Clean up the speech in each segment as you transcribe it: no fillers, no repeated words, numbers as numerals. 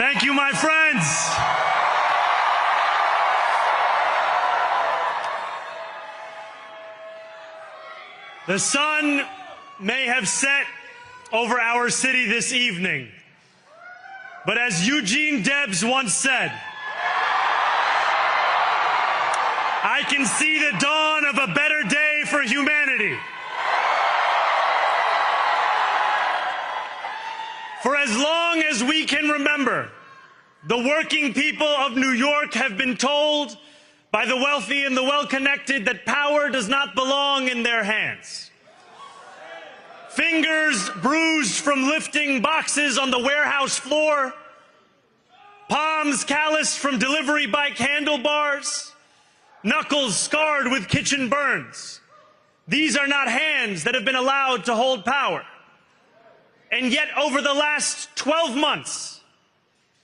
Thank you, my friends. The sun may have set over our city this evening, but as Eugene Debs once said, I can see the dawn of a better day for humanity. For as long as we can remember, the working people of New York have been told by the wealthy and the well-connected that power does not belong in their hands. Fingers bruised from lifting boxes on the warehouse floor, palms calloused from delivery bike handlebars, knuckles scarred with kitchen burns. These are not hands that have been allowed to hold power. And yet, over the last 12 months,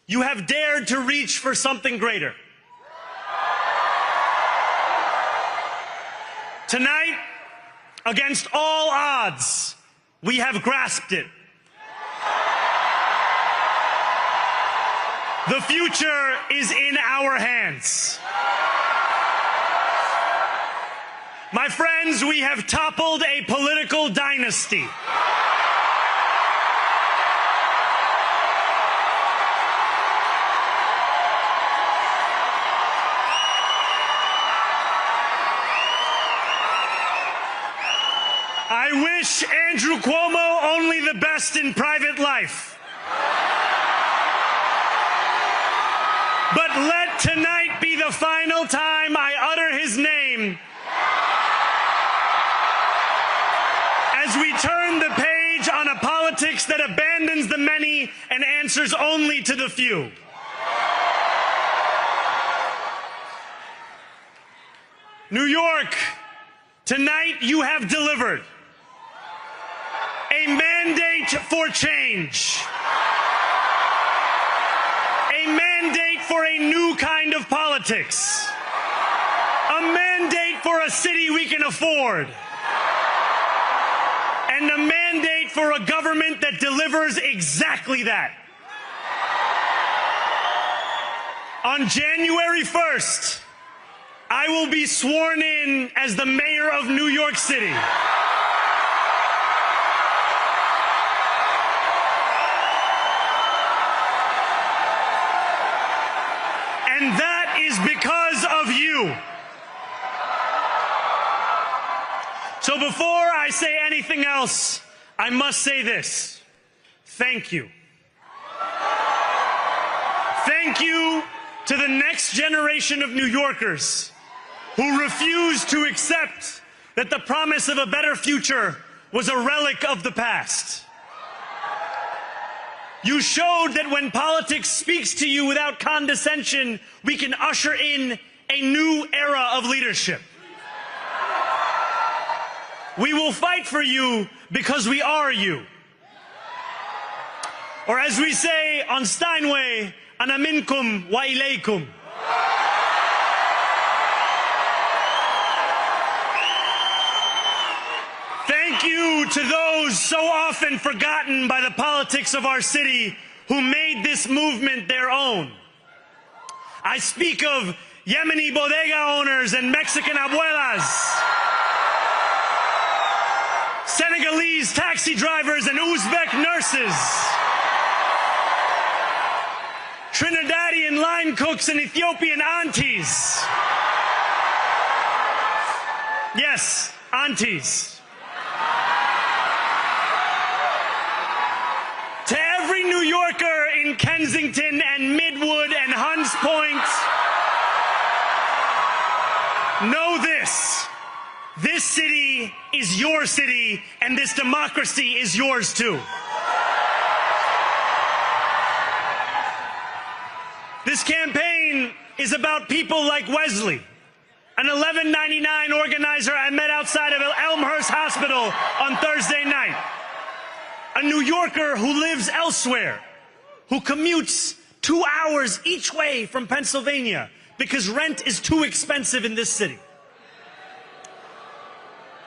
you have dared to reach for something greater. Tonight, against all odds, we have grasped it. The future is in our hands. My friends, we have toppled a political dynasty. I wish Andrew Cuomo only the best in private life. But let tonight be the final time I utter his name as we turn the page on a politics that abandons the many and answers only to the few. New York, tonight you have delivered a mandate for change, a mandate for a new kind of politics, a mandate for a city we can afford, and a mandate for a government that delivers exactly that. On January 1st, I will be sworn in as the mayor of New York City. And that is because of you. So before I say anything else, I must say this. Thank you. Thank you to the next generation of New Yorkers who refuse to accept that the promise of a better future was a relic of the past. You showed that when politics speaks to you without condescension, we can usher in a new era of leadership. We will fight for you because we are you. Or as we say on Steinway, ana minkum wa ilaykum. Thank you to those so often forgotten by the politics of our city who made this movement their own. I speak of Yemeni bodega owners and Mexican abuelas, Senegalese taxi drivers and Uzbek nurses, Trinidadian line cooks and Ethiopian aunties. Yes, aunties. To every New Yorker in Kensington and Midwood and Hunts Point, know this. This city is your city, and this democracy is yours too. This campaign is about people like Wesley, an $11.99 organizer I met outside of Elmhurst Hospital on Thursday night. A New Yorker who lives elsewhere, who commutes 2 hours each way from Pennsylvania because rent is too expensive in this city.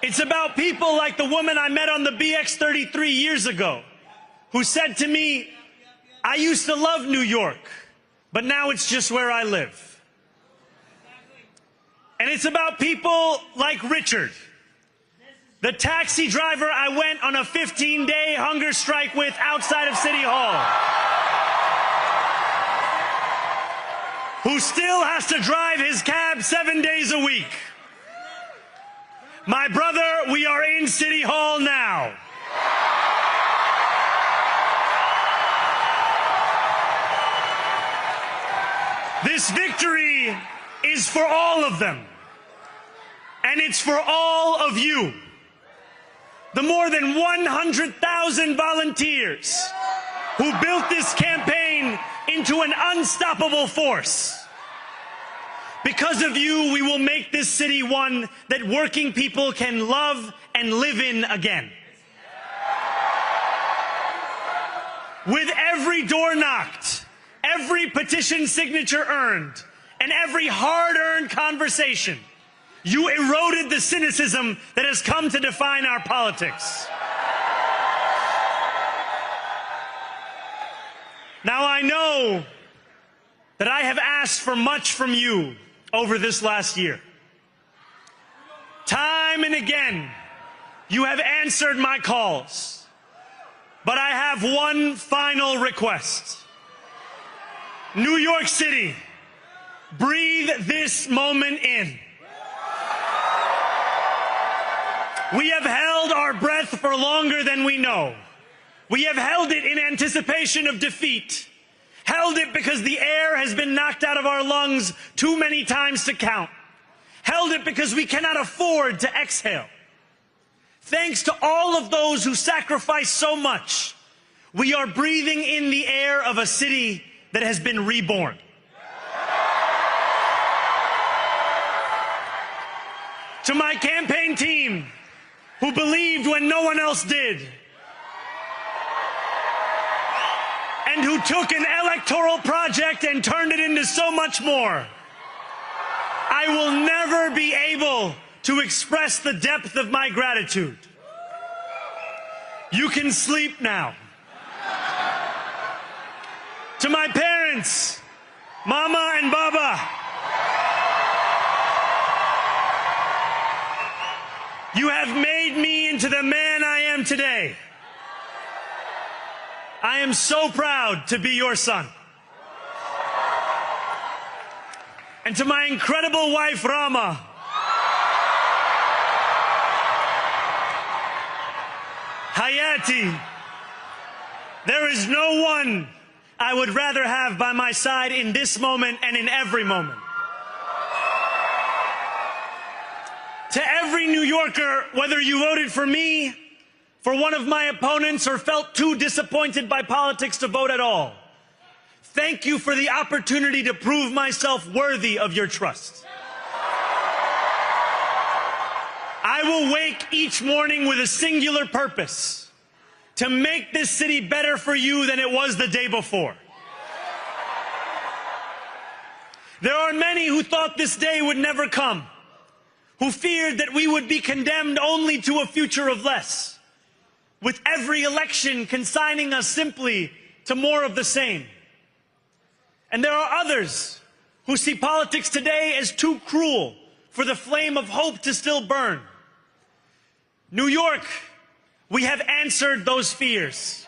It's about people like the woman I met on the BX 33 years ago, who said to me, I used to love New York, but now it's just where I live. And it's about people like Richard, the taxi driver I went on a 15-day hunger strike with outside of City Hall, who still has to drive his cab 7 days a week. My brother, we are in City Hall now. This victory is for all of them, and it's for all of you. The more than 100,000 volunteers who built this campaign into an unstoppable force. Because of you, we will make this city one that working people can love and live in again. With every door knocked, every petition signature earned, and every hard-earned conversation, you eroded the cynicism that has come to define our politics. Now, I know that I have asked for much from you over this last year. Time and again, you have answered my calls. But I have one final request. New York City, breathe this moment in. We have held our breath for longer than we know. We have held it in anticipation of defeat. Held it because the air has been knocked out of our lungs too many times to count. Held it because we cannot afford to exhale. Thanks to all of those who sacrificed so much, we are breathing in the air of a city that has been reborn. To my campaign team, who believed when no one else did, and who took an electoral project and turned it into so much more, I will never be able to express the depth of my gratitude. You can sleep now. To my parents, Mama and Baba, you have made me into the man I am today. I am so proud to be your son. And to my incredible wife, Rama, Hayati, there is no one I would rather have by my side in this moment and in every moment. To every New Yorker, whether you voted for me, for one of my opponents, or felt too disappointed by politics to vote at all, thank you for the opportunity to prove myself worthy of your trust. I will wake each morning with a singular purpose: to make this city better for you than it was the day before. There are many who thought this day would never come, who feared that we would be condemned only to a future of less, with every election consigning us simply to more of the same. And there are others who see politics today as too cruel for the flame of hope to still burn. New York, we have answered those fears.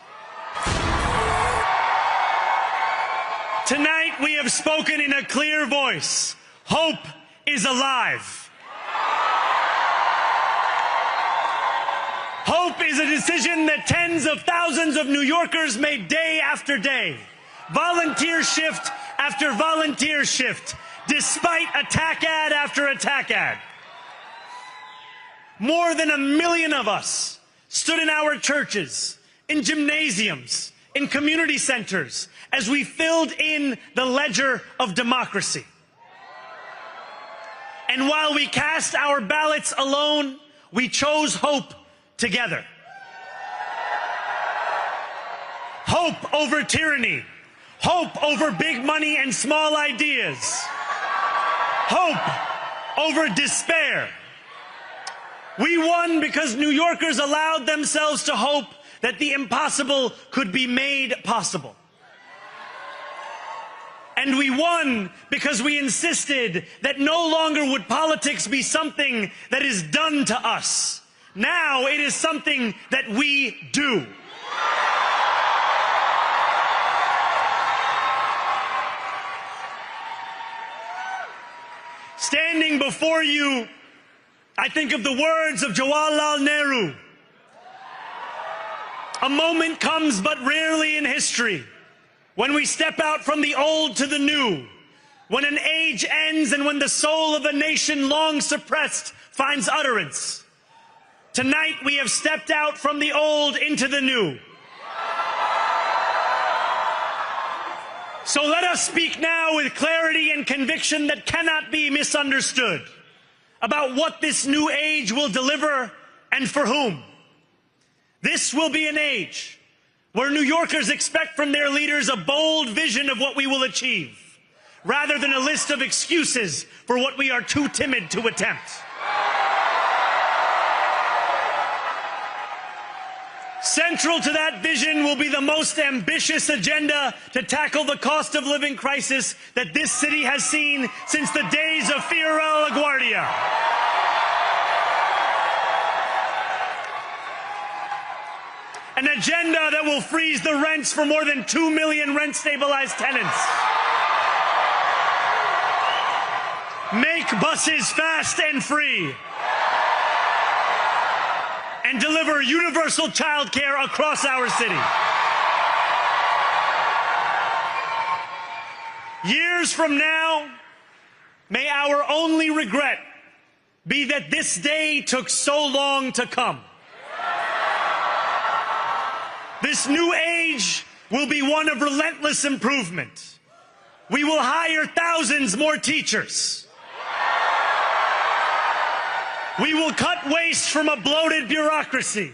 Tonight we have spoken in a clear voice. Hope is alive. Hope is a decision that tens of thousands of New Yorkers made day after day, volunteer shift after volunteer shift, despite attack ad after attack ad. More than 1 million of us stood in our churches, in gymnasiums, in community centers, as we filled in the ledger of democracy. And while we cast our ballots alone, we chose hope together. Hope over tyranny. Hope over big money and small ideas. Hope over despair. We won because New Yorkers allowed themselves to hope that the impossible could be made possible. And we won because we insisted that no longer would politics be something that is done to us. Now it is something that we do. Standing before you, I think of the words of Jawaharlal Nehru. A moment comes but rarely in history when we step out from the old to the new, when an age ends and when the soul of a nation long suppressed finds utterance. Tonight we have stepped out from the old into the new. So let us speak now with clarity and conviction that cannot be misunderstood about what this new age will deliver and for whom. This will be an age where New Yorkers expect from their leaders a bold vision of what we will achieve, rather than a list of excuses for what we are too timid to attempt. Central to that vision will be the most ambitious agenda to tackle the cost of living crisis that this city has seen since the days of Fiorella LaGuardia. An agenda that will freeze the rents for more than 2 million rent-stabilized tenants. Make buses fast and free. And deliver universal child care across our city. Years from now, may our only regret be that this day took so long to come. This new age will be one of relentless improvement. We will hire thousands more teachers. We will cut waste from a bloated bureaucracy.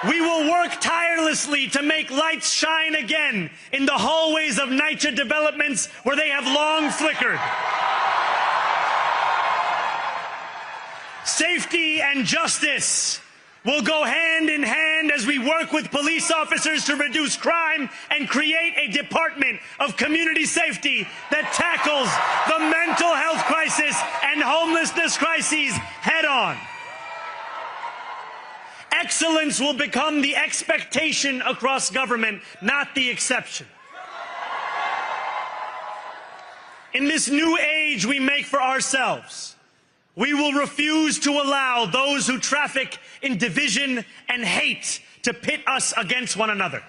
We will work tirelessly to make lights shine again in the hallways of NYCHA developments where they have long flickered. Safety and justice will go hand in hand as we work with police officers to reduce crime and create a department of community safety that tackles the mental health crisis and homelessness crises head on. Excellence will become the expectation across government, not the exception. In this new age we make for ourselves, we will refuse to allow those who traffic in division and hate to pit us against one another.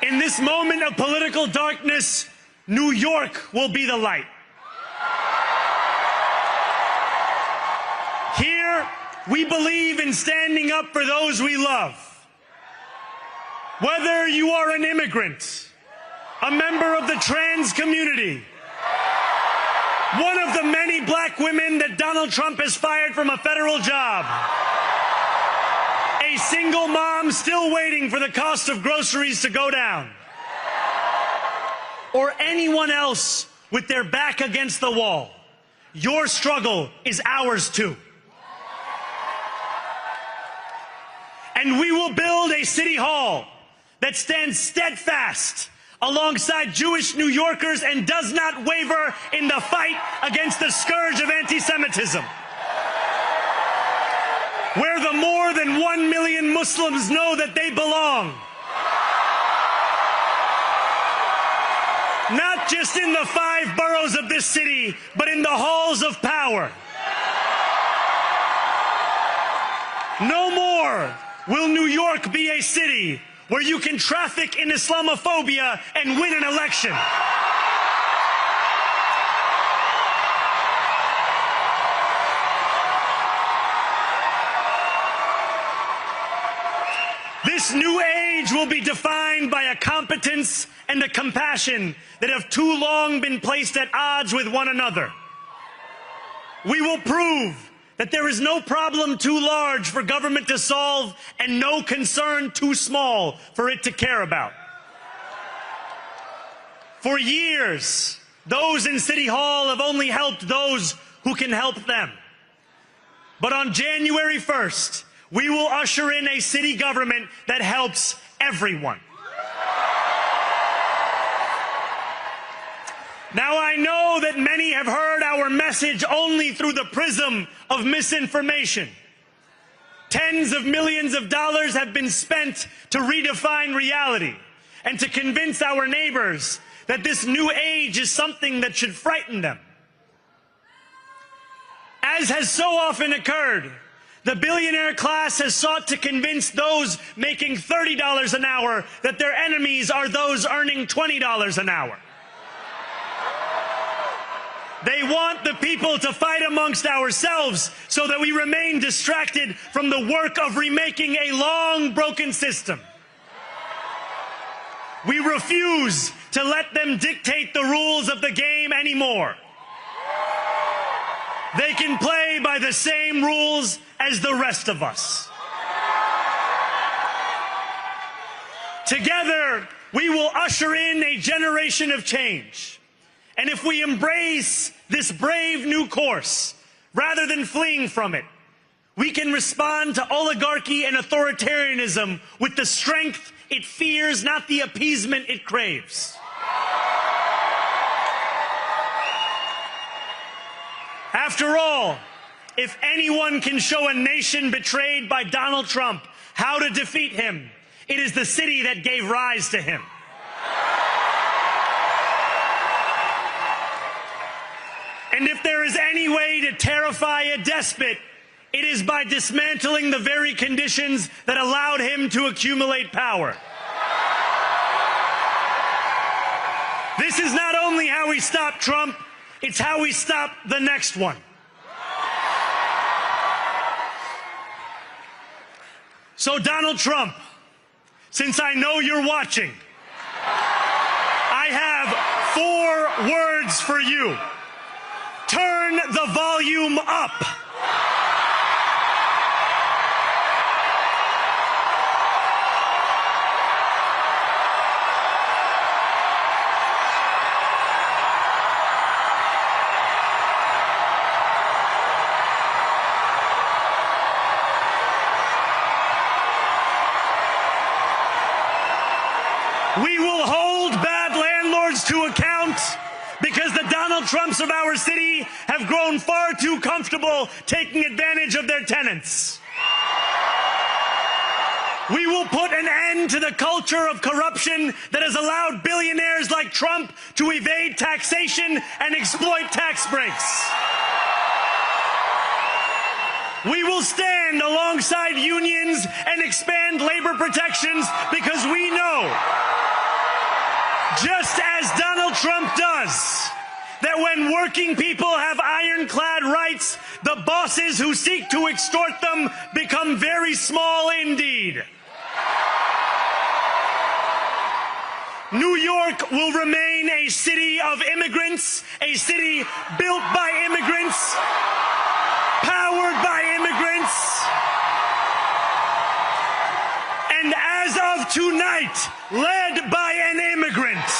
In this moment of political darkness, New York will be the light. Here, we believe in standing up for those we love. Whether you are an immigrant, a member of the trans community, one of the many black women that Donald Trump has fired from a federal job, a single mom still waiting for the cost of groceries to go down, or anyone else with their back against the wall, your struggle is ours too. And we will build a city hall that stands steadfast alongside Jewish New Yorkers and does not waver in the fight against the scourge of anti-Semitism. Where the more than 1 million Muslims know that they belong. Not just in the 5 boroughs of this city, but in the halls of power. No more will New York be a city where you can traffic in Islamophobia and win an election. This new age will be defined by a competence and a compassion that have too long been placed at odds with one another. We will prove that there is no problem too large for government to solve and no concern too small for it to care about. For years, those in City Hall have only helped those who can help them. But on January 1st, we will usher in a city government that helps everyone. Now I know that many have heard our message only through the prism of misinformation. Tens of millions of dollars have been spent to redefine reality and to convince our neighbors that this new age is something that should frighten them. As has so often occurred, the billionaire class has sought to convince those making $30 an hour that their enemies are those earning $20 an hour. They want the people to fight amongst ourselves so that we remain distracted from the work of remaking a long broken system. We refuse to let them dictate the rules of the game anymore. They can play by the same rules as the rest of us. Together, we will usher in a generation of change. And if we embrace this brave new course, rather than fleeing from it, we can respond to oligarchy and authoritarianism with the strength it fears, not the appeasement it craves. After all, if anyone can show a nation betrayed by Donald Trump how to defeat him, it is the city that gave rise to him. And if there is any way to terrify a despot, it is by dismantling the very conditions that allowed him to accumulate power. This is not only how we stop Trump, it's how we stop the next one. So Donald Trump, since I know you're watching, I have 4 words for you. Turn the volume up. We will hold bad landlords to account because the Donald Trumps of our city have grown far too comfortable taking advantage of their tenants. We will put an end to the culture of corruption that has allowed billionaires like Trump to evade taxation and exploit tax breaks. We will stand alongside unions and expand labor protections because we know, just as Donald Trump does, that when working people have ironclad rights, the bosses who seek to extort them become very small indeed. New York will remain a city of immigrants, a city built by immigrants, powered by immigrants, and as of tonight, led by an immigrant.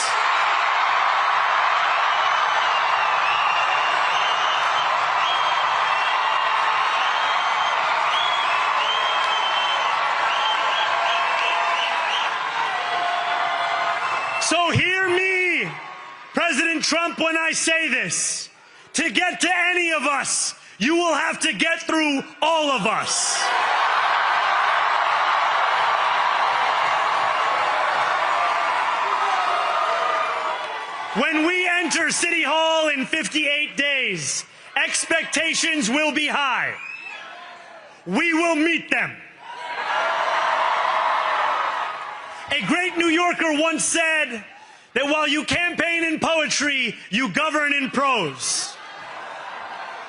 So hear me, President Trump, when I say this. To get to any of us, you will have to get through all of us. When we enter City Hall in 58 days, expectations will be high. We will meet them. A great New Yorker once said that while you campaign in poetry, you govern in prose.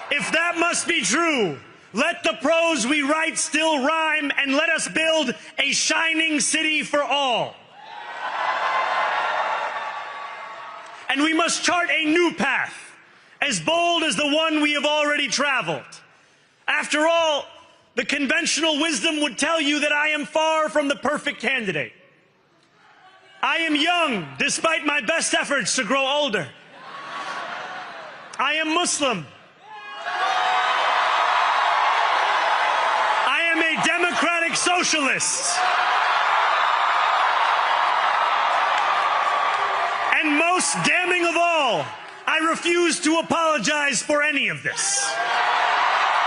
If that must be true, let the prose we write still rhyme, and let us build a shining city for all. And we must chart a new path, as bold as the one we have already traveled. After all, the conventional wisdom would tell you that I am far from the perfect candidate. I am young, despite my best efforts to grow older. I am Muslim. I am a democratic socialist. And most damning of all, I refuse to apologize for any of this.